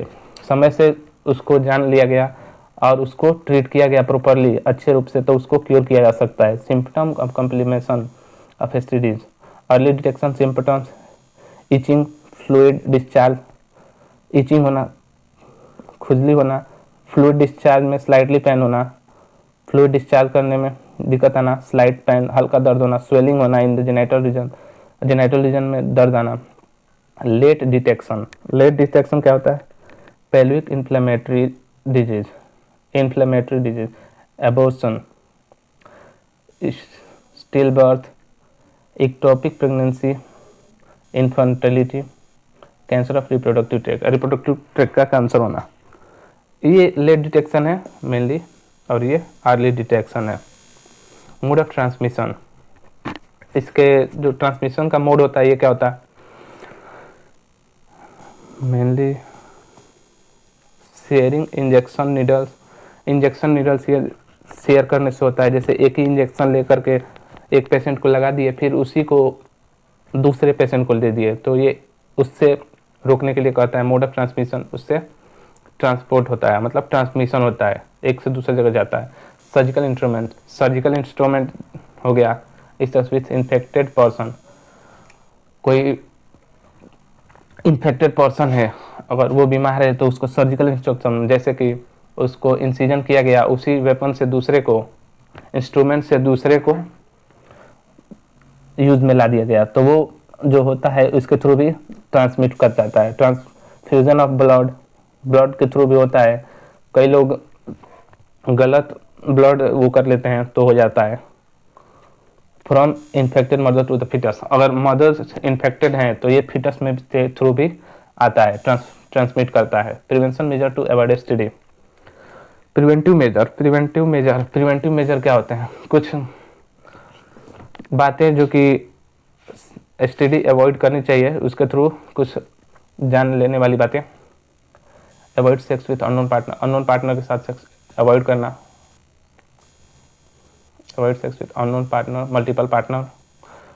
समय से उसको जान लिया गया और उसको ट्रीट किया गया प्रॉपरली, अच्छे रूप से, तो उसको क्योर किया जा सकता है। Symptom of complication of STDs, early detection symptoms, itching, fluid discharge, itching होना, खुजली होना, फ्लूइड डिस्चार्ज में स्लाइटली पेन होना, फ्लूइड डिस्चार्ज करने में दिक्कत आना, स्लाइट पेन, हल्का दर्द होना, स्वेलिंग होना in the genital region, genital region में दर्द आना। लेट डिटेक्शन, लेट डिटेक्शन क्या होता है? Pelvic inflammatory disease, inflammatory disease, abortion, still birth, ectopic pregnancy, infertility, cancer of reproductive tract का कैंसर होना। ये लेट डिटेक्शन है मेनली और ये अर्ली डिटेक्शन है। मोड ऑफ ट्रांसमिशन, इसके जो ट्रांसमिशन का मोड होता है ये क्या होता है? Mainly sharing injection needles, injection needles ये शेयर करने से होता है। जैसे एक ही इंजेक्शन लेकर के एक पेशेंट को लगा दिए फिर उसी को दूसरे पेशेंट को दे दिए, तो ये उससे रोकने के लिए कहता है मोड ऑफ ट्रांसमिशन, उससे ट्रांसपोर्ट होता है, मतलब ट्रांसमिशन होता है, एक से दूसरी जगह जाता है। सर्जिकल इंस्ट्रूमेंट, सर्जिकल इंस्ट्रूमेंट हो गया इस विथ इन्फेक्टेड पर्सन, कोई इन्फेक्टेड पर्सन है अगर वो बीमार है तो उसको सर्जिकल इंस्ट्रक्शन, जैसे कि उसको इंसिजन किया गया उसी वेपन से दूसरे को, इंस्ट्रूमेंट से दूसरे को यूज में ला दिया गया, तो वो जो होता है उसके थ्रू भी ट्रांसमिट कर जाता है। ट्रांसफ्यूजन ऑफ ब्लड, ब्लड के थ्रू भी होता है। कई लोग गलत ब्लड वो कर लेते हैं तो हो जाता है। From infected mother to the foetus, अगर मदर इन्फेक्टेड हैं तो ये फिटस में के थ्रू भी आता है, ट्रांसमिट करता है। Prevention measure to avoid STD, preventive measure, preventive measure क्या होते हैं? कुछ बातें जो कि एसटीडी अवॉइड करनी चाहिए, उसके थ्रू कुछ जान लेने वाली बातें। Avoid sex with unknown partner, unknown partner के साथ सेक्स अवॉइड करना। Avoid sex with unknown partner, multiple partner.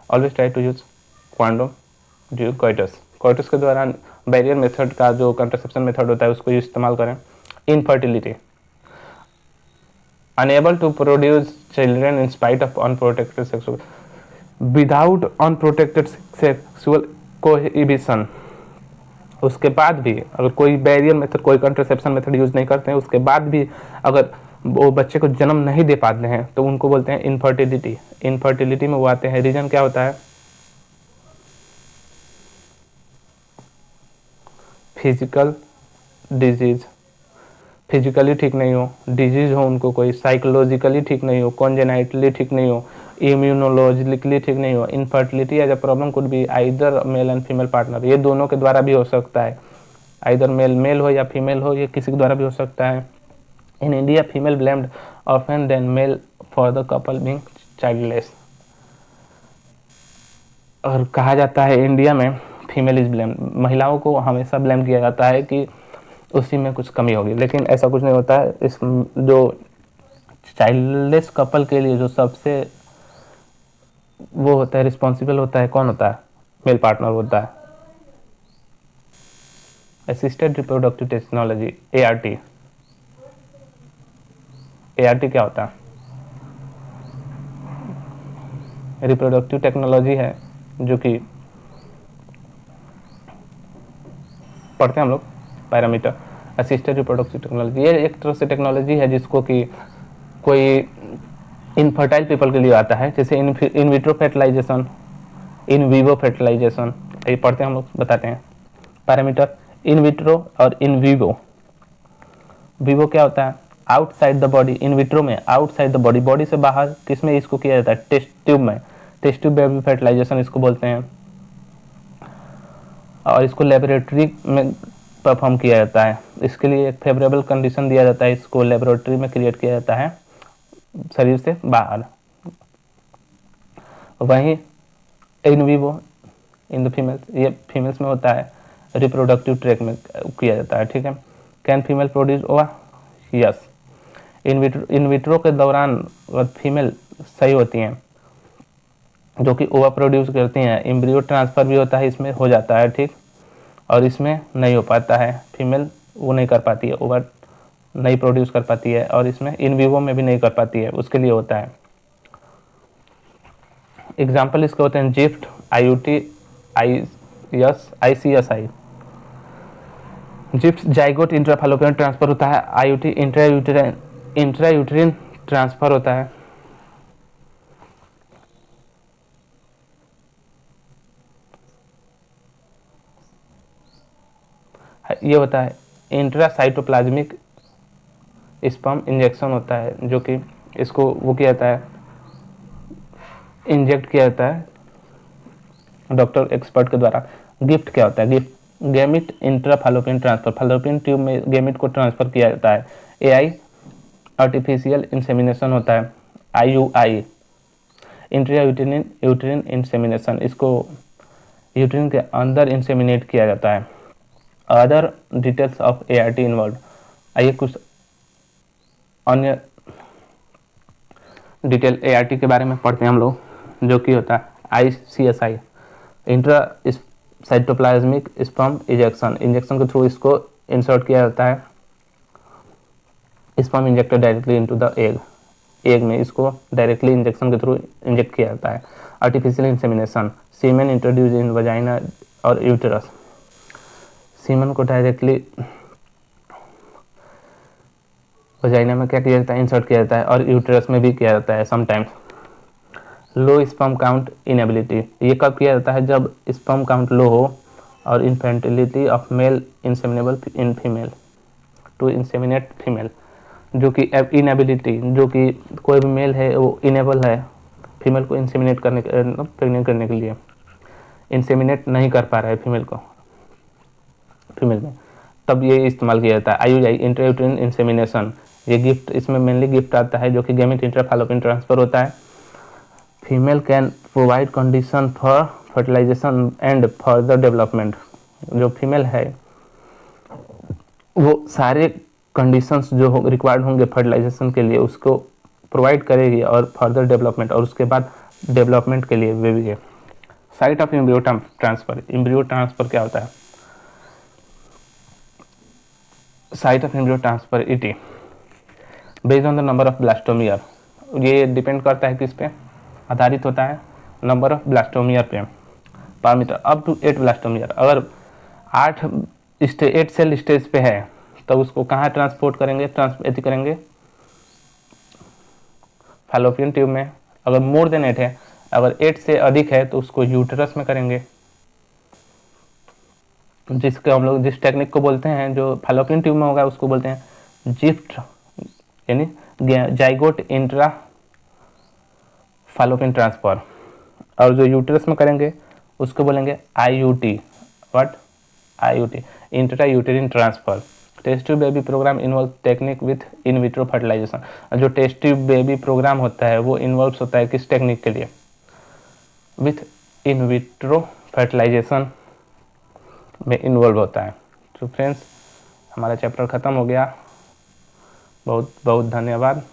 Always try to use condom during coitus, coitus के दौरान बैरियर मेथड का जो कंट्रासेप्शन मेथड होता है उसको इस्तेमाल करें। Infertility, unable to produce children in spite of unprotected sexual, without unprotected sexual cohabitation, उसके बाद भी अगर कोई बैरियर मेथड, कोई कंट्रासेप्शन मेथड यूज नहीं करते हैं, उसके बाद भी अगर वो बच्चे को जन्म नहीं दे पाते हैं तो उनको बोलते हैं इनफर्टिलिटी। इनफर्टिलिटी में वो आते हैं, रीजन क्या होता है? फिजिकल डिजीज, फिजिकली ठीक नहीं हो, डिजीज हो उनको कोई, साइकोलॉजिकली ठीक नहीं हो, कॉन्जेनाइटली ठीक नहीं हो, इम्यूनोलॉजिकली ठीक नहीं हो। Infertility as a problem could be either male and female partner, ये दोनों के द्वारा भी हो सकता है, आइदर मेल हो या फीमेल हो, ये किसी के द्वारा भी हो सकता है। In India female blamed often than male for the couple being childless, और कहा जाता है इंडिया में फीमेल इज ब्लेम, महिलाओं को हमेशा ब्लेम किया जाता है कि उसी में कुछ कमी होगी, लेकिन ऐसा कुछ नहीं होता है। इस जो चाइल्डलेस कपल के लिए जो सबसे वो होता है, रिस्पॉन्सिबल होता है, कौन होता है? मेल पार्टनर होता है। Assisted reproductive technology, ART, ART क्या होता है? रिप्रोडक्टिव टेक्नोलॉजी है जो कि पढ़ते हैं हम लोग, पैरामीटर। असिस्टेड रिप्रोडक्टिव टेक्नोलॉजी ये एक तरह से टेक्नोलॉजी है जिसको कि कोई इनफर्टाइल पीपल के लिए आता है, जैसे in vitro fertilisation, in vivo fertilisation, ये पढ़ते हैं हम लोग, बताते हैं। पैरामीटर इन विट्रो और इन विवो। विवो क्या होता है? Outside the body, in vitro में आउटसाइड द बॉडी, बॉडी से बाहर, किसमें इसको किया जाता है? टेस्ट ट्यूब में, टेस्ट ट्यूब बेबी फर्टिलाइजेशन इसको बोलते हैं, और इसको लेबोरेटरी में परफॉर्म किया जाता है। इसके लिए एक फेवरेबल कंडीशन दिया जाता है, इसको लेबोरेटरी में क्रिएट किया जाता है शरीर से बाहर। वहीं in vivo in the females, ये फीमेल्स में होता है, रिप्रोडक्टिव ट्रैक में किया जाता है, ठीक है। कैन फीमेल प्रोड्यूस ओवा? यस। इन विट्रो के दौरान फीमेल सही होती हैं जो कि ओवा प्रोड्यूस करती हैं। एम्ब्रियो ट्रांसफ़र भी होता है, इसमें हो जाता है, ठीक। और इसमें नहीं हो पाता है, फीमेल वो नहीं कर पाती है, ओवा नहीं प्रोड्यूस कर पाती है, और इसमें इन विवो में भी नहीं कर पाती है, उसके लिए होता है। एग्जाम्पल इसके होते हैं ZIFT, IUT, ICSI। ZIFT zygote intrafallopian transfer होता है, आईयूटी इंट्रायूटेरिन ट्रांसफर होता है। ये होता है इंट्रासाइटोप्लाज्मिक स्पर्म इंजेक्शन होता है, जो कि इसको वो किया जाता है, इंजेक्ट किया जाता है डॉक्टर एक्सपर्ट के द्वारा। गिफ्ट क्या होता है? GIFT gamete intrafallopian transfer, fallopian tube में गैमिट को ट्रांसफर किया जाता है। AI आर्टिफिशियल इंसेमिनेशन होता है। IUI यूटेरिन इंसेमिनेशन, इसको यूटेरिन के अंदर इंसेमिनेट किया जाता है। Other details of ART involve, आइए कुछ अन्य डिटेल ART के बारे में पढ़ते हैं हम लोग, जो कि होता है ICSI intra cytoplasmic sperm injection, injection के थ्रू इसको इंसर्ट किया जाता है, sperm injected directly into the egg में इसको डायरेक्टली इंजेक्शन के थ्रू इंजेक्ट किया जाता है। Artificial insemination, semen introduce in vagina और यूटेरस, सीमेन को डायरेक्टली वजाइना में क्या किया जाता है? इंसर्ट किया जाता है, और यूटेरस में भी किया जाता है sometimes. Low sperm count inability, ये कब किया जाता है? जब स्पर्म काउंट लो हो और infertility of male inseminable in female to inseminate female, जो कि इनएबिलिटी, जो कि कोई भी मेल है वो इनेबल है फीमेल को इंसेमिनेट करने प्रेग्नेंट करने के लिए, इंसेमिनेट नहीं कर पा रहा है फीमेल में, तब ये इस्तेमाल किया जाता है। IUI इंट्रायूटेरिन इंसेमिनेशन, ये गिफ्ट, इसमें मेनली गिफ्ट आता है, जो कि गैमेट इंट्राफैलोपियन ट्रांसफर होता है। Female can provide condition for fertilisation and further development, जो फीमेल है वो सारे कंडीशंस जो रिक्वायर्ड होंगे फर्टिलाइजेशन के लिए उसको प्रोवाइड करेगी, और फर्दर डेवलपमेंट, और उसके बाद डेवलपमेंट के लिए बेबी के। Site of embryo transfer, embryo transfer क्या होता है? Site of embryo transfer ET based on the number of blastomere, ये डिपेंड करता है किस पे आधारित होता है? नंबर ऑफ ब्लास्टोमियर पे पर मीटर, अप टू 8 ब्लास्टोमियर। अगर 8 सेल स्टेज पे है तब उसको कहाँ ट्रांसपोर्ट करेंगे? करेंगे फैलोपियन ट्यूब में। अगर मोर देन 8 है, अगर 8 से अधिक है तो उसको यूटेरस में करेंगे, जिसको हम लोग जिस टेक्निक को बोलते हैं, जो फैलोपियन ट्यूब में होगा उसको बोलते हैं जिफ्ट, यानी जाइगोट इंट्रा फैलोपियन ट्रांसफर। और जो यूटेरस में करेंगे उसको बोलेंगे IUT, what? IUT intra uterine transfer. Test tube baby programme involve technique with in vitro fertilisation, जो टेस्ट ट्यूब बेबी प्रोग्राम होता है वो इन्वॉल्व होता है किस टेक्निक के लिए? विथ इन विट्रो फर्टिलाइजेशन में इन्वॉल्व होता है। तो फ्रेंड्स, हमारा चैप्टर ख़त्म हो गया, बहुत बहुत धन्यवाद।